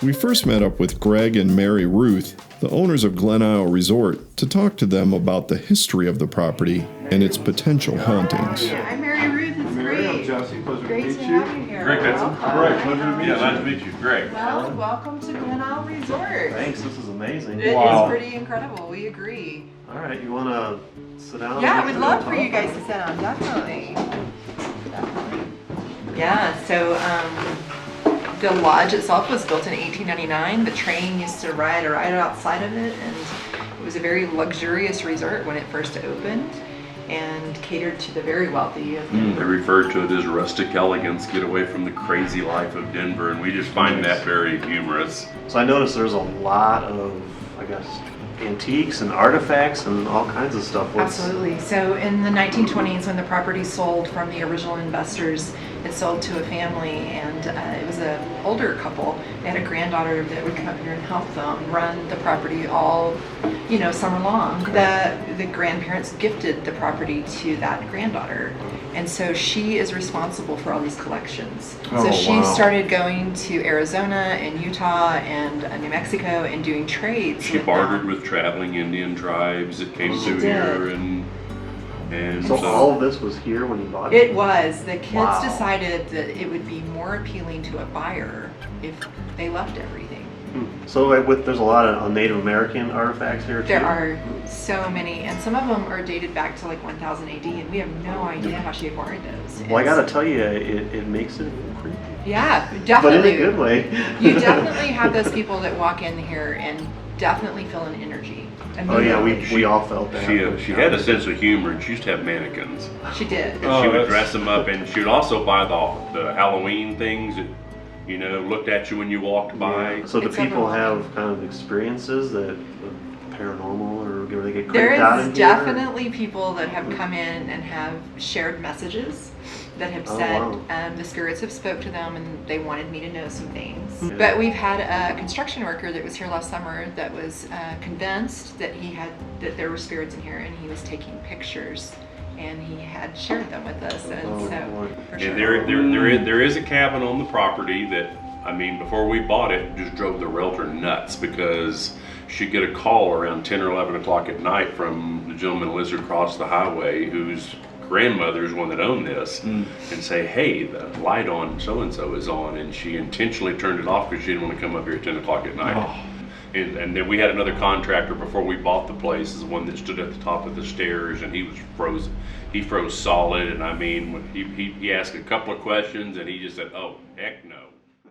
We first met up with Greg and Mary Ruth, the owners of Glen Resort, to talk to them about the history of the property and its potential hauntings. Hi, Mary Ruth. It's great. I'm Jesse. Pleasure Great to to meet you. have you here. Greg, that's Welcome. Great. Pleasure to meet you. Yeah, nice to meet you. Greg. Well, welcome to Glen Resort. Thanks, this is amazing. It Wow. is pretty incredible. We agree. All right, you want to sit down? Yeah, and we'd sit love and for talk? you guys to sit down. Definitely. Yeah. So the lodge itself was built in 1899. The train used to ride right outside of it, and it was a very luxurious resort when it first opened, and catered to the very wealthy of They Denver. refer to it as rustic elegance, get away from the crazy life of Denver, and we just find that very humorous. So I noticed there's a lot of, I guess, antiques and artifacts and all kinds of stuff. Absolutely. So in the 1920s, when the property sold from the original investors, it sold to a family, and it was an older couple. They had a granddaughter that would come up here and help them run the property all, summer long. The grandparents gifted the property to that granddaughter, and so she is responsible for all these collections. So Oh, she wow. started going to Arizona and Utah and New Mexico and doing trades. She with bartered them. with traveling Indian tribes that came She through did. here, and So all of this was here when you bought It was. The kids Wow. decided that it would be more appealing to a buyer if they left everything. So there's a lot of Native American artifacts here too? There are so many, and some of them are dated back to like 1000 AD, and we have no idea how she acquired those. Well, I It's- gotta tell you, it makes it creepy. Yeah, But in definitely. a good way. You definitely have those people that walk in here and definitely feel an energy. Oh yeah, immediately. we all felt that. she had a sense of humor, and she used to have mannequins. She did. And Oh, she would that's- dress them up, and she would also buy the Halloween things that, looked at you when you walked by. Yeah. So do It's people overwhelming. have kind of experiences that paranormal, or do they get There creeped out in is here? definitely people that have come in and have shared messages that have Oh, said wow. the spirits have spoke to them and they wanted me to know some things. Yeah. But we've had a construction worker that was here last summer that was convinced that that there were spirits in here, and he was taking pictures, and he had shared them with us. And Oh, so boy. for sure. And there is a cabin on the property that, before we bought it, just drove the realtor nuts, because she'd get a call around 10 or 11 o'clock at night from the gentleman who lives across the highway, whose grandmother is one that owned this, and say, hey, the light on so-and-so is on, and she intentionally turned it off because she didn't want to come up here at 10 o'clock at night. Oh. And then we had another contractor before we bought the place, is the one that stood at the top of the stairs, and he was frozen. He froze solid, and when he asked a couple of questions, and he just said, oh, heck no.